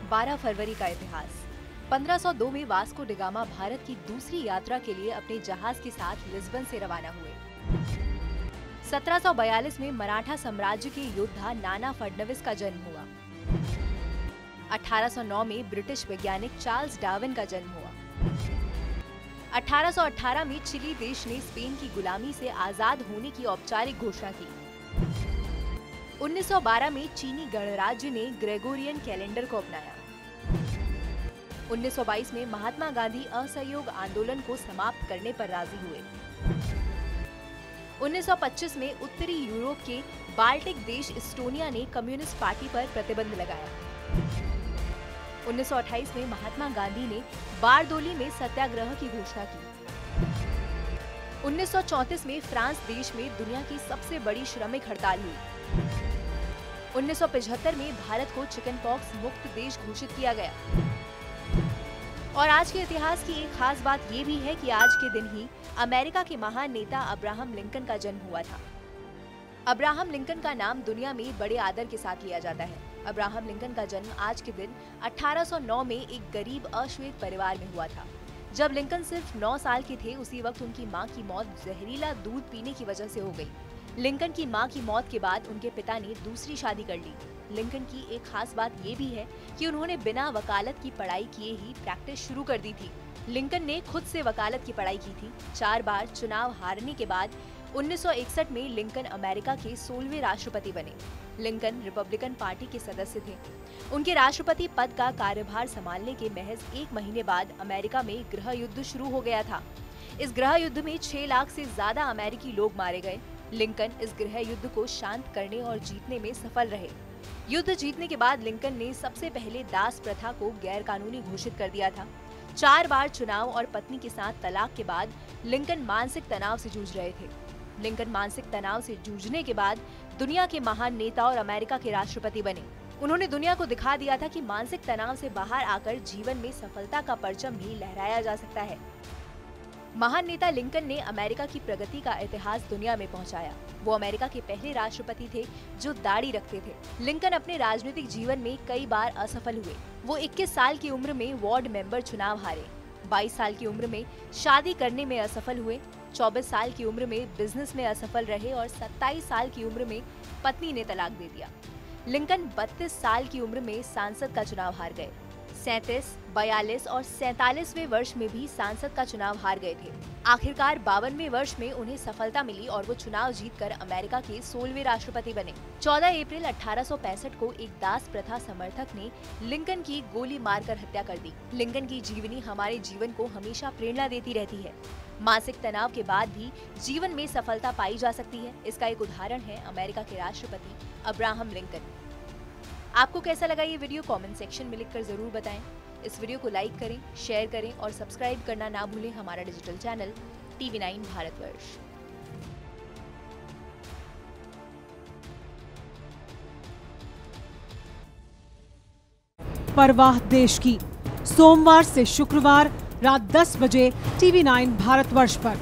12 फरवरी का इतिहास। 1502 में वास्को डी गामा भारत की दूसरी यात्रा के लिए अपने जहाज के साथ लिस्बन से रवाना हुए। 1742 में मराठा साम्राज्य के योद्धा नाना फडणवीस का जन्म हुआ। 1809 में ब्रिटिश वैज्ञानिक चार्ल्स डार्विन का जन्म हुआ। 1818 में चिली देश ने स्पेन की गुलामी से आजाद होने की औपचारिक घोषणा की। 1912 में चीनी गणराज्य ने ग्रेगोरियन कैलेंडर को अपनाया। 1922 में महात्मा गांधी असहयोग आंदोलन को समाप्त करने पर राजी हुए। 1925 में उत्तरी यूरोप के बाल्टिक देश इस्टोनिया ने कम्युनिस्ट पार्टी पर प्रतिबंध लगाया। 1928 में महात्मा गांधी ने बारदोली में सत्याग्रह की घोषणा की। 1934 में फ्रांस देश में दुनिया की सबसे बड़ी श्रमिक हड़ताल हुई। 1975 में भारत को चिकन पॉक्स मुक्त देश घोषित किया गया। और आज के इतिहास की एक खास बात ये भी है कि आज के दिन ही अमेरिका के महान नेता अब्राहम लिंकन का जन्म हुआ था। अब्राहम लिंकन का नाम दुनिया में बड़े आदर के साथ लिया जाता है। अब्राहम लिंकन का जन्म आज के दिन 1809 में एक गरीब अश्वेत परिवार में हुआ था। जब लिंकन सिर्फ 9 साल के थे, उसी वक्त उनकी मां की मौत जहरीला दूध पीने की वजह से हो गई। लिंकन की मां की मौत के बाद उनके पिता ने दूसरी शादी कर ली। लिंकन की एक खास बात ये भी है कि उन्होंने बिना वकालत की पढ़ाई किए ही प्रैक्टिस शुरू कर दी थी। लिंकन ने खुद से वकालत की पढ़ाई की थी। 4 बार चुनाव हारने के बाद 1961 में लिंकन अमेरिका के 16वें राष्ट्रपति बने। लिंकन रिपब्लिकन पार्टी के सदस्य थे। उनके राष्ट्रपति पद का कार्यभार संभालने के महज 1 महीने बाद अमेरिका में गृह युद्ध शुरू हो गया था। इस गृह युद्ध में 6 लाख से ज्यादा अमेरिकी लोग मारे गए। लिंकन इस गृह युद्ध को शांत करने और जीतने में सफल रहे। युद्ध जीतने के बाद लिंकन ने सबसे पहले दास प्रथा को गैर कानूनी घोषित कर दिया था। 4 बार चुनाव और पत्नी के साथ तलाक के बाद लिंकन मानसिक तनाव से जूझ रहे थे। लिंकन मानसिक तनाव से जूझने के बाद दुनिया के महान नेता और अमेरिका के राष्ट्रपति बने। उन्होंने दुनिया को दिखा दिया था कि मानसिक तनाव से बाहर आकर जीवन में सफलता का परचम भी लहराया जा सकता है। महान नेता लिंकन ने अमेरिका की प्रगति का इतिहास दुनिया में पहुंचाया। वो अमेरिका के पहले राष्ट्रपति थे जो दाढ़ी रखते थे। लिंकन अपने राजनीतिक जीवन में कई बार असफल हुए। वो 21 साल की उम्र में वार्ड मेंबर चुनाव हारे। 22 साल की उम्र में शादी करने में असफल हुए। 24 साल की उम्र में बिजनेस में असफल रहे और 27 साल की उम्र में पत्नी ने तलाक दे दिया। लिंकन 32 साल की उम्र में सांसद का चुनाव हार गए। 37, 42 और 47वें वर्ष में भी सांसद का चुनाव हार गए थे। आखिरकार 52वें वर्ष में उन्हें सफलता मिली और वो चुनाव जीतकर अमेरिका के 16वें राष्ट्रपति बने। 14 अप्रैल 1865 को एक दास प्रथा समर्थक ने लिंकन की गोली मारकर हत्या कर दी। लिंकन की जीवनी हमारे जीवन को हमेशा प्रेरणा देती रहती है। मानसिक तनाव के बाद भी जीवन में सफलता पाई जा सकती है। इसका एक उदाहरण है अमेरिका के राष्ट्रपति अब्राहम लिंकन। आपको कैसा लगा ये वीडियो कमेंट सेक्शन में लिखकर जरूर बताएं। इस वीडियो को लाइक करें, शेयर करें और सब्सक्राइब करना ना भूलें हमारा डिजिटल चैनल TV9 भारतवर्ष। परवाह देश की, सोमवार से शुक्रवार रात 10 बजे TV9 भारतवर्ष पर।